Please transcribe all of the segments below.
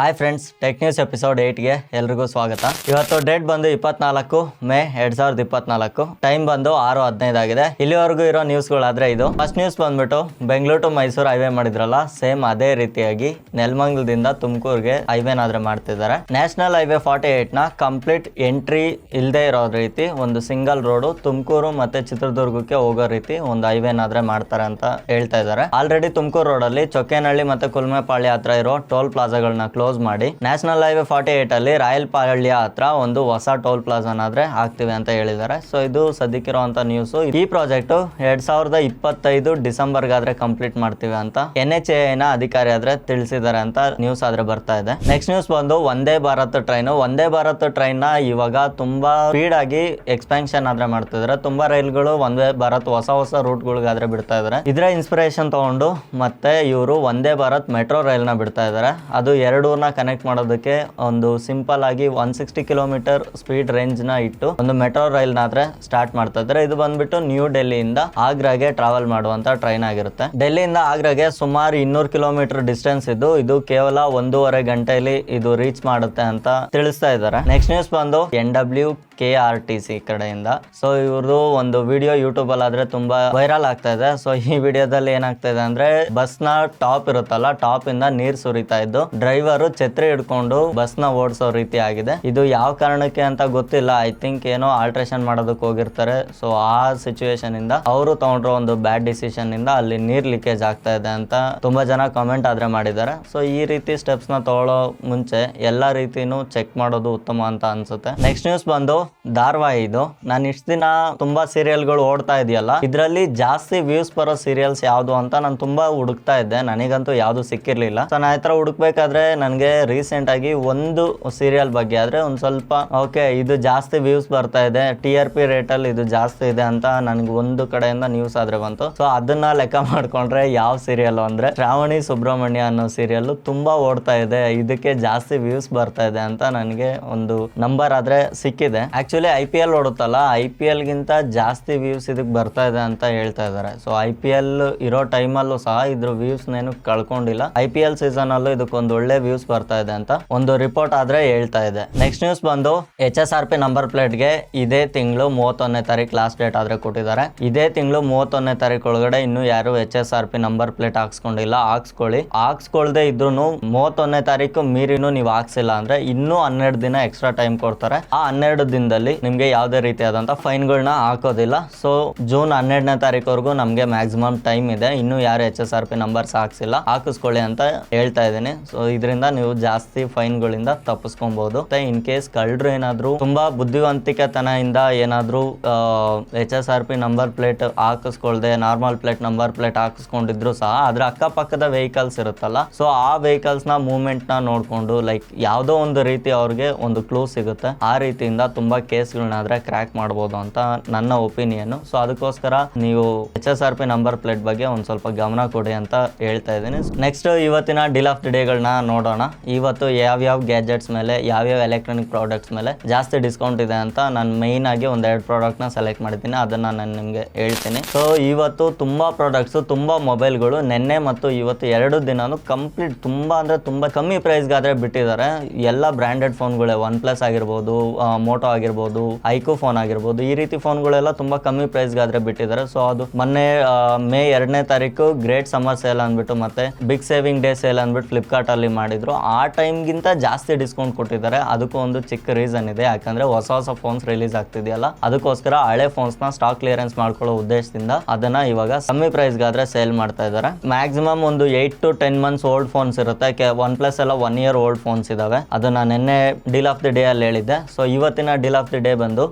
Hi friends, tech news episode 8ಗೆ ಎಲ್ರಿಗೂ ಸ್ವಾಗತ. ಇವತ್ತು ಡೇಟ್ ಬಂದು 24 ಮೇ 2024. ಟೈಮ್ ಬಂದು 6:15 ಆಗಿದೆ. ಇಲ್ಲಿವರೆಗೂ ಇರೋ ನ್ಯೂಸ್ಗಳಾದ್ರೆ ಇದು ಫಸ್ಟ್ ನ್ಯೂಸ್ ಬಂದ್ಬಿಟ್ಟು ಬೆಂಗಳೂರು ಟು ಮೈಸೂರು ಹೈವೇ ಮಾಡಿದ್ರಲ್ಲ, ಸೇಮ್ ಅದೇ ರೀತಿಯಾಗಿ ನೆಲಮಂಗಲದಿಂದ ತುಮಕೂರಿಗೆ ಹೈವೇನಾದ್ರೆ ಮಾಡ್ತಿದ್ದಾರೆ. ನ್ಯಾಷನಲ್ ಹೈವೇ 48ನ ಕಂಪ್ಲೀಟ್ ಎಂಟ್ರಿ ಇಲ್ಲದೆ ಇರೋ ರೀತಿ ಒಂದು ಸಿಂಗಲ್ ರೋಡು ತುಮಕೂರು ಮತ್ತೆ ಚಿತ್ರದುರ್ಗಕ್ಕೆ ಹೋಗೋ ರೀತಿ ಒಂದು ಹೈವೇನಾದ್ರೆ ಮಾಡ್ತಾರೆ ಅಂತ ಹೇಳ್ತಾ ಇದ್ದಾರೆ. ಆಲ್ರೆಡಿ ತುಮಕೂರು ರೋಡಲ್ಲಿ ಚೊಕ್ಕೇನಹಳ್ಳಿ ಮತ್ತೆ ಕುಲ್ಮೆಪಾಳ್ಯ ಹತ್ರ ಇರೋ ಟೋಲ್ ಪ್ಲಾಜಾಗಳನ್ನ ಕ್ಲೋಸ್ ಮಾಡಿ ನ್ಯಾಷನಲ್ ಹೈವೇ 48 ಅಲ್ಲಿ ರಾಯಲಪಾಳ್ಯ ಹತ್ರ ಒಂದು ಹೊಸ ಟೋಲ್ ಪ್ಲಾಜಾನಾದ್ರೆ ಹಾಕ್ತಿವಿ ಅಂತ ಹೇಳಿದ್ದಾರೆ. ಸೊ ಇದು ಸದ್ಯಕ್ಕಿರುವಂತ ನ್ಯೂಸ್. ಈ ಪ್ರಾಜೆಕ್ಟ್ 2025 ಡಿಸೆಂಬರ್ಗಾದ್ರೆ ಕಂಪ್ಲೀಟ್ ಮಾಡ್ತೀವಿ ಅಂತ NHAI ನ ಅಧಿಕಾರಿ ಆದ್ರೆ ತಿಳಿಸಿದ್ದಾರೆ ಅಂತ ನ್ಯೂಸ್ ಆದ್ರೆ ಬರ್ತಾ ಇದೆ. ನೆಕ್ಸ್ಟ್ ನ್ಯೂಸ್ ಬಂದು ವಂದೇ ಭಾರತ್ ಟ್ರೈನ್. ವಂದೇ ಭಾರತ್ ಟ್ರೈನ್ ನ ಇವಾಗ ತುಂಬಾ ಸ್ಪೀಡ್ ಆಗಿ ಎಕ್ಸ್ಪಾನ್ಷನ್ ಆದ್ರೆ ಮಾಡ್ತಿದ್ದಾರೆ. ತುಂಬಾ ರೈಲ್ಗಳು ವಂದೇ ಭಾರತ್ ಹೊಸ ರೂಟ್ ಗಳಿಗಾದ್ರೆ ಬಿಡ್ತಾ ಇದಾರೆ. ಇದ್ರ ಇನ್ಸ್ಪಿರೇಷನ್ ತಗೊಂಡು ಮತ್ತೆ ಇವರು ವಂದೇ ಭಾರತ್ ಮೆಟ್ರೋ ರೈಲ್ ನ ಬಿಡ್ತಾ ಇದಾರೆ. ಅದು ಎರಡು ಕನೆಕ್ಟ್ ಮಾಡೋದಕ್ಕೆ ಒಂದು ಸಿಂಪಲ್ ಆಗಿ 160 ಕಿಲೋಮೀಟರ್ ಸ್ಪೀಡ್ ರೇಂಜ್ ನ ಇಟ್ಟು ಒಂದು ಮೆಟ್ರೋ ರೈಲ್ ನಾದ್ರೆ ಸ್ಟಾರ್ಟ್ ಮಾಡ್ತಾ ಇದ್ದಾರೆ. ಇದು ಬಂದ್ಬಿಟ್ಟು ನ್ಯೂ ಡೆಲ್ಲಿಯಿಂದ ಆಗ್ರಾಗೆ ಟ್ರಾವೆಲ್ ಮಾಡುವಂತ ಟ್ರೈನ್ ಆಗಿರುತ್ತೆ. ಡೆಲ್ಲಿಯಿಂದ ಆಗ್ರಾಗೆ ಸುಮಾರು 200 ಕಿಲೋಮೀಟರ್ ಡಿಸ್ಟೆನ್ಸ್ ಇದ್ದು ಇದು ಕೇವಲ 1.5 ಗಂಟೆಯಲ್ಲಿ ಇದು ರೀಚ್ ಮಾಡುತ್ತೆ ಅಂತ ತಿಳಿಸ್ತಾ ಇದ್ದಾರೆ. ನೆಕ್ಸ್ಟ್ ನ್ಯೂಸ್ ಬಂದು NWKRTC ಕಡೆಯಿಂದ. ಸೊ ಇವ್ರದ್ದು ಒಂದು ವಿಡಿಯೋ ಯೂಟ್ಯೂಬ್ ಅಲ್ಲಿ ಆದ್ರೆ ತುಂಬಾ ವೈರಲ್ ಆಗ್ತಾ ಇದೆ. ಸೊ ಈ ವಿಡಿಯೋದಲ್ಲಿ ಏನಾಗ್ತಾ ಇದೆ ಅಂದ್ರೆ ಬಸ್ ನ ಟಾಪ್ ಇರುತ್ತಲ್ಲ, ಟಾಪ್ ಇಂದ ನೀರ್ ಸುರಿತಾ ಇದ್ದು ಡ್ರೈವರ್ ಛತ್ರಿ ಹಿಡ್ಕೊಂಡು ಬಸ್ ನ ಓಡಿಸೋ ರೀತಿ ಆಗಿದೆ. ಇದು ಯಾವ ಕಾರಣಕ್ಕೆ ಅಂತ ಗೊತ್ತಿಲ್ಲ. ಐ ಥಿಂಕ್ ಏನೋ ಆಲ್ಟ್ರೇಷನ್ ಮಾಡೋದಕ್ಕೆ ಹೋಗಿರ್ತಾರೆ. ಸೊ ಆ ಸಿಚುವೇಶನ್ ಇಂದ ಅವರು ತಗೊಂಡ್ರೋ ಒಂದು ಬ್ಯಾಡ್ ಡಿಸಿಷನ್ ಇಂದ ಅಲ್ಲಿ ನೀರ್ ಲೀಕೇಜ್ ಆಗ್ತಾ ಇದೆ ಅಂತ ತುಂಬಾ ಜನ ಕಾಮೆಂಟ್ ಆದ್ರೆ ಮಾಡಿದ್ದಾರೆ. ಸೊ ಈ ರೀತಿ ಸ್ಟೆಪ್ಸ್ ನ ತಗೊಳ್ಳೋ ಮುಂಚೆ ಎಲ್ಲಾ ರೀತಿನೂ ಚೆಕ್ ಮಾಡೋದು ಉತ್ತಮ ಅಂತ ಅನ್ಸುತ್ತೆ. ನೆಕ್ಸ್ಟ್ ನ್ಯೂಸ್ ಬಂದು ಧಾರಾವಾಹಿ. ಇದು ನಾನು ಇಷ್ಟ ದಿನ ತುಂಬಾ ಸೀರಿಯಲ್ಗಳು ಓಡ್ತಾ ಇದೆಯಲ್ಲ, ಇದರಲ್ಲಿ ಜಾಸ್ತಿ ವ್ಯೂಸ್ ಬರೋ ಸೀರಿಯಲ್ಸ್ ಯಾವ್ದು ಅಂತ ನಾನು ತುಂಬಾ ಹುಡುಕ್ತಾ ಇದ್ದೆ. ನನಗಂತೂ ಯಾವ್ದು ಸಿಕ್ಕಿರ್ಲಿಲ್ಲ. ಸೊ ನಾನು ಈ ತರ ಹುಡುಕ್ಬೇಕಾದ್ರೆ ನನಗೆ ರೀಸೆಂಟ್ ಆಗಿ ಒಂದು ಸೀರಿಯಲ್ ಬಗ್ಗೆ ಆದ್ರೆ ಒಂದ್ ಸ್ವಲ್ಪ ಓಕೆ ಇದು ಜಾಸ್ತಿ ವ್ಯೂಸ್ ಬರ್ತಾ ಇದೆ, TRP ರೇಟ್ ಅಲ್ಲಿ ಇದು ಜಾಸ್ತಿ ಇದೆ ಅಂತ ನನಗೆ ಒಂದು ಕಡೆಯಿಂದ ನ್ಯೂಸ್ ಆದ್ರೆ ಬಂತು. ಸೊ ಅದನ್ನ ಲೆಕ್ಕ ಮಾಡ್ಕೊಂಡ್ರೆ ಯಾವ ಸೀರಿಯಲ್ ಅಂದ್ರೆ ಶ್ರಾವಣಿ ಸುಬ್ರಹ್ಮಣ್ಯ ಅನ್ನೋ ಸೀರಿಯಲ್ ತುಂಬಾ ಓಡ್ತಾ ಇದೆ, ಇದಕ್ಕೆ ಜಾಸ್ತಿ ವ್ಯೂಸ್ ಬರ್ತಾ ಇದೆ ಅಂತ ನನಗೆ ಒಂದು ನಂಬರ್ ಆದ್ರೆ ಸಿಕ್ಕಿದೆ. ಆಕ್ಚುಲಿ IPL ಓಡುತ್ತಲ್ಲ, IPL ಗಿಂತ ಜಾಸ್ತಿ ವ್ಯೂಸ್ ಇದಕ್ಕೆ ಬರ್ತಾ ಇದೆ ಅಂತ ಹೇಳ್ತಾ ಇದಾರೆ. ಸೊ IPL ಇರೋ ಟೈಮಲ್ಲೂ ಸಹ ಇದ್ರ ವ್ಯೂಸ್ ನೇನು ಕಳ್ಕೊಂಡಿಲ್ಲ. IPL ಸೀಸನ್ ಅಲ್ಲೂ ಇದಕ್ಕೊಂದು ಒಳ್ಳೆ ವ್ಯೂಸ್ ಬರ್ತಾ ಇದೆ ಅಂತ ಒಂದು ರಿಪೋರ್ಟ್ ಆದ್ರೆ ಹೇಳ್ತಾ ಇದೆ. ನೆಕ್ಸ್ಟ್ ನ್ಯೂಸ್ ಬಂದು HSRP ನಂಬರ್ ಪ್ಲೇಟ್ ಗೆ ಇದೇ ತಿಂಗಳು 31ನೇ ತಾರೀಕು ಲಾಸ್ಟ್ ಡೇಟ್ ಆದ್ರೆ ಕೊಟ್ಟಿದ್ದಾರೆ. ಇದೇ ತಿಂಗಳು 31ನೇ ತಾರೀಕು ಒಳಗಡೆ ಇನ್ನು ಯಾರು HSRP ನಂಬರ್ ಪ್ಲೇಟ್ ಹಾಕ್ಸ್ಕೊಂಡಿಲ್ಲ, ಹಾಕ್ಸ್ಕೊಳ್ದೆ ಇದ್ರು 31ನೇ ತಾರೀಕು ಮೀರಿನೂ ನೀವು ಹಾಕ್ಸಿಲ್ಲ ಅಂದ್ರೆ ಇನ್ನೂ 12 ದಿನ ಎಕ್ಸ್ಟ್ರಾ ಟೈಮ್ ಕೊಡ್ತಾರೆ. ಆ 12 ದಿನದಲ್ಲಿ ನಿಮ್ಗೆ ಯಾವುದೇ ರೀತಿಯಾದಂತ ಫೈನ್ ಗಳನ್ನ ಹಾಕೋದಿಲ್ಲ. ಸೊ ಜೂನ್ 12ನೇ ತಾರೀಕುವರೆಗೂ ನಮ್ಗೆ ಮ್ಯಾಕ್ಸಿಮಮ್ ಟೈಮ್ ಇದೆ. ಇನ್ನು ಯಾರು HSRP ನಂಬರ್ಸ್ ಹಾಕ್ಸಿಲ್ಲ ಹಾಕಿಸ್ಕೊಳ್ಳಿ ಅಂತ ಹೇಳ್ತಾ ಇದ್ದೀನಿ. ಸೊ ಇದರಿಂದ ನೀವು ಜಾಸ್ತಿ ಫೈನ್ ಗಳಿಂದ ತಪ್ಪಿಸ್ಕೊಬಹುದು. ಇನ್ ಕೇಸ್ ಕಳ್ಳರು ಏನಾದ್ರು ತುಂಬಾ ಬುದ್ಧಿವಂತಿಕೆತನದಿಂದ ಏನಾದ್ರು HSRP ನಂಬರ್ ಪ್ಲೇಟ್ ಹಾಕಿಸ್ಕೊಳ್ದೆ ನಾರ್ಮಲ್ ಪ್ಲೇಟ್ ನಂಬರ್ ಪ್ಲೇಟ್ ಹಾಕಿಸ್ಕೊಂಡಿದ್ರು ಸಹ ಅದ್ರ ಅಕ್ಕಪಕ್ಕದ ವೆಹಿಕಲ್ಸ್ ಇರುತ್ತಲ್ಲ, ಸೊ ಆ ವೆಹಿಕಲ್ಸ್ ನ ಮೂವ್ಮೆಂಟ್ ನ ನೋಡ್ಕೊಂಡು ಲೈಕ್ ಯಾವ್ದೋ ಒಂದು ರೀತಿ ಅವ್ರಿಗೆ ಒಂದು ಕ್ಲೂ ಸಿಗುತ್ತೆ. ಆ ರೀತಿಯಿಂದ ತುಂಬಾ ಕೇಸ್ಗಳನ್ನಾದ್ರೆ ಕ್ರ್ಯಾಕ್ ಮಾಡಬಹುದು ಅಂತ ನನ್ನ ಒಪಿನಿಯನ್. ಸೊ ಅದಕ್ಕೋಸ್ಕರ ನೀವು HSRP ನಂಬರ್ ಪ್ಲೇಟ್ ಬಗ್ಗೆ ಒಂದ್ ಸ್ವಲ್ಪ ಗಮನ ಕೊಡಿ ಅಂತ ಹೇಳ್ತಾ ಇದ್ದೀನಿ. ನೆಕ್ಸ್ಟ್ ಇವತ್ತಿನ ಡೀಲ್ ಆಫ್ ದಿ ಡೇ ಗಳನ್ನ ನೋಡೋಣ. ಇವತ್ತು ಯಾವ್ಯಾವ ಗ್ಯಾಜೆಟ್ಸ್ ಮೇಲೆ ಯಾವ್ಯಾವ ಎಲೆಕ್ಟ್ರಾನಿಕ್ ಪ್ರಾಡಕ್ಟ್ಸ್ ಮೇಲೆ ಜಾಸ್ತಿ ಡಿಸ್ಕೌಂಟ್ ಇದೆ ಅಂತ ನಾನು ಮೈನ್ ಆಗಿ ಒಂದೆರಡು ಪ್ರಾಡಕ್ಟ್ ನ ಸೆಲೆಕ್ಟ್ ಮಾಡಿದ್ದೀನಿ, ಅದನ್ನ ನಾನು ನಿಮ್ಗೆ ಹೇಳ್ತೀನಿ. ಸೊ ಇವತ್ತು ತುಂಬಾ ಪ್ರಾಡಕ್ಟ್ಸ್, ತುಂಬಾ ಮೊಬೈಲ್ಗಳು ನೆನ್ನೆ ಮತ್ತು ಇವತ್ತು 2 ದಿನಾನು ಕಂಪ್ಲೀಟ್ ತುಂಬಾ ಅಂದ್ರೆ ತುಂಬಾ ಕಮ್ಮಿ ಪ್ರೈಸ್ ಗಾದ್ರೆ ಬಿಟ್ಟಿದ್ದಾರೆ. ಎಲ್ಲ ಬ್ರಾಂಡೆಡ್ ಫೋನ್ಗಳೇ, OnePlus ಆಗಿರ್ಬೋದು, ಮೋಟೋ ಆಗಿರ್ಬೋದು, ಐಕೋ ಫೋನ್ ಆಗಿರ್ಬೋದು, ಈ ರೀತಿ ಫೋನ್ಗಳೆಲ್ಲ ತುಂಬಾ ಕಮ್ಮಿ ಪ್ರೈಸ್ ಗಾದ್ರೆ ಬಿಟ್ಟಿದ್ದಾರೆ. ಸೊ ಅದು ಮೊನ್ನೆ ಮೇ 2ನೇ ತಾರೀಕು ಗ್ರೇಟ್ ಸಮ್ಮರ್ ಸೇಲ್ ಅಂದ್ಬಿಟ್ಟು ಮತ್ತೆ ಬಿಗ್ ಸೇವಿಂಗ್ ಡೇ ಸೇಲ್ ಅಂದ್ಬಿಟ್ಟು ಫ್ಲಿಪ್ಕಾರ್ಟ್ ಅಲ್ಲಿ ಮಾಡಿದ್ರು. ಆ ಟೈಮ್ ಗಿಂತ ಜಾಸ್ತಿ ಡಿಸ್ಕೌಂಟ್ ಕೊಟ್ಟಿದ್ದಾರೆ. ಅದಕ್ಕೂ ಒಂದು ಚಿಕ್ಕ ರೀಸನ್ ಇದೆ, ಯಾಕಂದ್ರೆ ಹೊಸ ಫೋನ್ಸ್ ರಿಲೀಸ್ ಆಗ್ತಿದೆಯಲ್ಲ, ಅದಕ್ಕೋಸ್ಕರ ಹಳೆ ಫೋನ್ಸ್ ನ ಸ್ಟಾಕ್ ಕ್ಲಿಯರೆನ್ಸ್ ಮಾಡ್ಕೊಳ್ಳೋ ಉದ್ದೇಶದಿಂದ ಅದನ್ನ ಇವಾಗ ಕಮ್ಮಿ ಪ್ರೈಸ್ ಗಾದ್ರೆ ಸೇಲ್ ಮಾಡ್ತಾ ಇದ್ದಾರೆ. ಮ್ಯಾಕ್ಸಿಮಮ್ ಒಂದು 8 to 10 months ಓಲ್ಡ್ ಫೋನ್ಸ್ ಇರುತ್ತೆ. OnePlus ಎಲ್ಲ 1 year ಓಲ್ಡ್ ಫೋನ್ಸ್ ಇದಾವೆ. ಅದನ್ನ ನಿನ್ನೆ ಡೀಲ್ ಆಫ್ ದಿ ಡೇ ಅಲ್ಲಿ ಹೇಳಿದ್ದೆ. ಸೊ ಇವತ್ತಿನ ಡೀಲ್ ಆಫ್ ದಿ ಡೇ ಬಂದು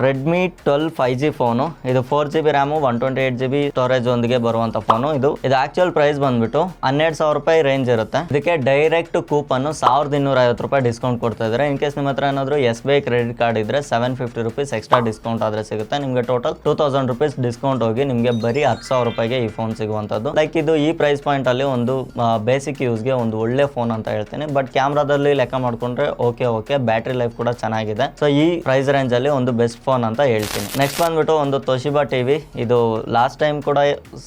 ರೆಡ್ಮಿ 12 5G ಫೋನು. ಇದು 4GB ರ್ಯಾಮ್ 128GB ಸ್ಟೋರೇಜ್ ಒಂದಿಗೆ ಬರುವಂತ ಫೋನು. ಇದು ಆಕ್ಚುಯಲ್ ಪ್ರೈಸ್ ಬಂದ್ಬಿಟ್ಟು 12,000 ರೂಪಾಯಿ ರೇಂಜ್ ಇರುತ್ತೆ. ಇದಕ್ಕೆ ಡೈರೆಕ್ಟ್ ಕೂಪನ್ 1250 ರೂಪಾಯಿ ಡಿಸ್ಕೌಂಟ್ ಕೊಡ್ತಾ ಇದ್ದಾರೆ. ಇನ್ ಕೇಸ್ ನಿಮ್ಮ ಹತ್ರ ಏನಾದ್ರು SBI ಕ್ರೆಡಿಟ್ ಕಾರ್ಡ್ ಇದ್ರೆ 750 ರೂಪೀಸ್ ಎಕ್ಸ್ಟ್ರಾ ಡಿಸ್ಕೌಂಟ್ ಆದ್ರೆ ಸಿಗುತ್ತೆ. ನಿಮ್ಗೆ ಟೋಟಲ್ 2000 ರೂಪೀಸ್ ಡಿಸ್ಕೌಂಟ್ ಹೋಗಿ ನಿಮ್ಗೆ ಬರೀ 10,000 ರೂಪಾಯಿಗೆ ಈ ಫೋನ್ ಸಿಗುವಂತದ್ದು. ಲೈಕ್ ಇದು ಈ ಪ್ರೈಸ್ ಪಾಯಿಂಟ್ ಅಲ್ಲಿ ಒಂದು ಬೇಸಿಕ್ ಯೂಸ್ಗೆ ಒಂದು ಒಳ್ಳೆ ಫೋನ್ ಅಂತ ಹೇಳ್ತೀನಿ. ಬಟ್ ಕ್ಯಾಮ್ರಾದಲ್ಲಿ ಲೆಕ್ಕ ಮಾಡ್ಕೊಂಡ್ರೆ ಓಕೆ, ಬ್ಯಾಟ್ರಿ ಲೈಫ್ ಕೂಡ ಚೆನ್ನಾಗಿದೆ. ಸೊ ಈ ಪ್ರೈಸ್ ರೇಂಜ್ ಅಲ್ಲಿ ಒಂದು ಬೆಸ್ಟ್ ಫೋನ್ ಅಂತ ಹೇಳ್ತೀನಿ. ನೆಕ್ಸ್ಟ್ ಬಂದ್ಬಿಟ್ಟು ಒಂದು Toshiba ಟಿವಿ. ಇದು ಲಾಸ್ಟ್ ಟೈಮ್ ಕೂಡ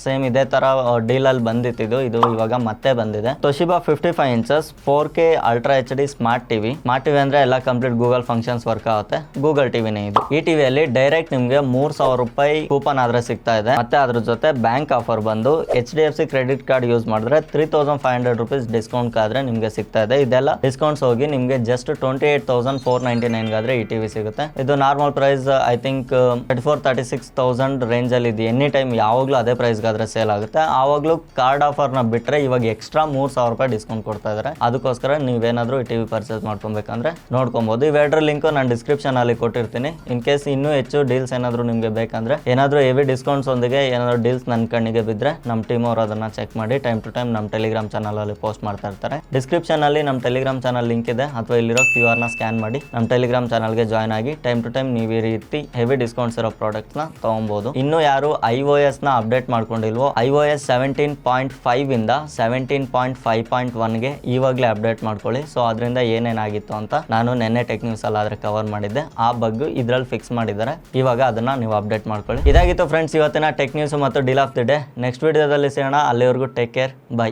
ಸೇಮ್ ಇದೇ ತರ ಡೀಲ್ ಅಲ್ಲಿ ಬಂದಿತ್ತು. ಇದು ಇವಾಗ ಮತ್ತೆ ಬಂದಿದೆ. Toshiba 55 inches 4K ultra HD smart TV. Smart TV ಅಂದ್ರೆ ಎಲ್ಲ ಕಂಪ್ಲೀಟ್ ಗೂಗಲ್ ಫಂಕ್ಷನ್ಸ್ ವರ್ಕ್ ಆಗುತ್ತೆ. ಗೂಗಲ್ ಟಿವಿನೇ ಇದು. ಈ ಟಿವಿಯಲ್ಲಿ ಡೈರೆಕ್ಟ್ ನಿಮ್ಗೆ 3,000 ರೂಪಾಯಿ ಕೂಪನ್ ಆದ್ರೆ ಸಿಗ್ತಾ ಇದೆ. ಮತ್ತೆ ಅದ್ರ ಜೊತೆ ಬ್ಯಾಂಕ್ ಆಫರ್ ಬಂದು HDFC ಕ್ರೆಡಿಟ್ ಕಾರ್ಡ್ ಯೂಸ್ ಮಾಡಿದ್ರೆ 3,500 ರೂಪೀಸ್ ಡಿಸ್ಕೌಂಟ್ ಆದ್ರೆ ನಿಮ್ಗೆ ಸಿಗ್ತಾ ಇದೆ. ಇದೆಲ್ಲ ಡಿಸ್ಕೌಂಟ್ಸ್ ಹೋಗಿ ನಿಮ್ಗೆ ಜಸ್ಟ್ 28,499 ಗಾದ್ರೆ ಈ ಟಿವಿ ಸಿಗುತ್ತೆ. ಇದು normal price I think 34,36,000 range ಅಲ್ಲಿ ಇದೆ. ಎನಿ ಟೈಮ್ ಯಾವಾಗ್ಲೂ ಅದೇ ಪ್ರೈಸ್ ಗಾದ್ರೆ ಸೇಲ್ ಆಗುತ್ತೆ. ಆವಾಗ್ಲೂ ಕಾರ್ಡ್ ಆಫರ್ ನ ಬಿಟ್ರೆ ಇವಾಗ ಎಕ್ಸ್ಟ್ರಾ 3,000 ರೂಪಾಯಿ ಡಿಸ್ಕೌಂಟ್ ಕೊಡ್ತಾ ಇದಾರೆ. ಅದಕ್ಕೋಸ್ಕರ ನೀವೇನಾದ್ರೂ ಈ ಟಿವಿ ಪರ್ಚೇಸ್ ಮಾಡ್ಕೊಬೇಕಂದ್ರೆ ನೋಡ್ಕೊಬಹುದು. ಇವೆರಡರ ಲಿಂಕ್ ನಾನು ಡಿಸ್ಕ್ರಿಪ್ಷನ್ ಅಲ್ಲಿ ಕೊಟ್ಟಿರ್ತೀನಿ. ಇನ್ ಕೇಸ್ ಇನ್ನೂ ಹೆಚ್ಚು ಡೀಲ್ಸ್ ಏನಾದ್ರು ನಿಮ್ಗೆ ಬೇಕಂದ್ರೆ ಏನಾದ್ರು ಹೆವಿ ಡಿಸ್ಕೌಂಟ್ಸ್ ಒಂದಿಗೆ ಏನಾದ್ರು ಡೀಲ್ಸ್ ನನ್ನ ಕಣ್ಣಿಗೆ ಬಿದ್ರೆ ನಮ್ಮ ಟೀಮ್ ಅವರು ಅದನ್ನ ಚೆಕ್ ಮಾಡಿ ಟೈಮ್ ಟು ಟೈಮ್ ನಮ್ಮ ಟೆಲಿಗ್ರಾಮ್ ಚಾನಲ್ ಅಲ್ಲಿ ಪೋಸ್ಟ್ ಮಾಡ್ತಾ ಇರ್ತಾರೆ. ಡಿಸ್ಕ್ರಿಪ್ಷನ್ ಅಲ್ಲಿ ನಮ್ಮ ಟೆಲಿಗ್ರಾಮ್ ಚಾನಲ್ ಲಿಂಕ್ ಇದೆ, ಅಥವಾ ಇಲ್ಲಿರೋ QR ನ ಸ್ಕ್ಯಾನ್ ಮಾಡಿ ನಮ್ಮ ಟೆಲಿಗ್ರಾಮ್ ಚಾನಲ್ಗೆ ಜಾಯ್ನ್ ಆಗಿ ಟೈಮ್ ಟು ಟೈಮ್ ನೀವು ಈ ರೀತಿ ಹೆವಿ ಡಿಸ್ಕೌಂಟ್ಸ್ ಇರೋ ಪ್ರಾಡಕ್ಟ್ಸ್ ನ ತಗೊಬಹುದು. ಇನ್ನು ಯಾರು iOS ನ ಅಪ್ಡೇಟ್ ಮಾಡ್ಕೊಂಡಿಲ್ವೋ iOS 17.5 ಇಂದ 17.5.1 ಗೆ ಇವಾಗಲೇ ಅಪ್ಡೇಟ್ ಮಾಡ್ಕೊಳ್ಳಿ. ಸೊ ಅದರಿಂದ ಏನೇನಾಗಿತ್ತು ಅಂತ ನಾನು ನೆನ್ನೆ ಟೆಕ್ ನ್ಯೂಸ್ ಅಲ್ಲಿ ಆದ್ರೆ ಕವರ್ ಮಾಡಿದ್ದೆ. ಆ ಬಗ್ ಇದ್ರಲ್ಲಿ ಫಿಕ್ಸ್ ಮಾಡಿದ್ದಾರೆ. ಇವಾಗ ಅದನ್ನ ನೀವು ಅಪ್ಡೇಟ್ ಮಾಡ್ಕೊಳ್ಳಿ. ಇದಾಗಿತ್ತು ಫ್ರೆಂಡ್ಸ್ ಇವತ್ತಿನ ಟೆಕ್ ನ್ಯೂಸ್ ಮತ್ತು deal of the day. Next ವಿಡಿಯೋದಲ್ಲಿ ಸಿಗೋಣ. ಅಲ್ಲಿವರೆಗೂ ಟೇಕ್ ಕೇರ್, ಬೈ.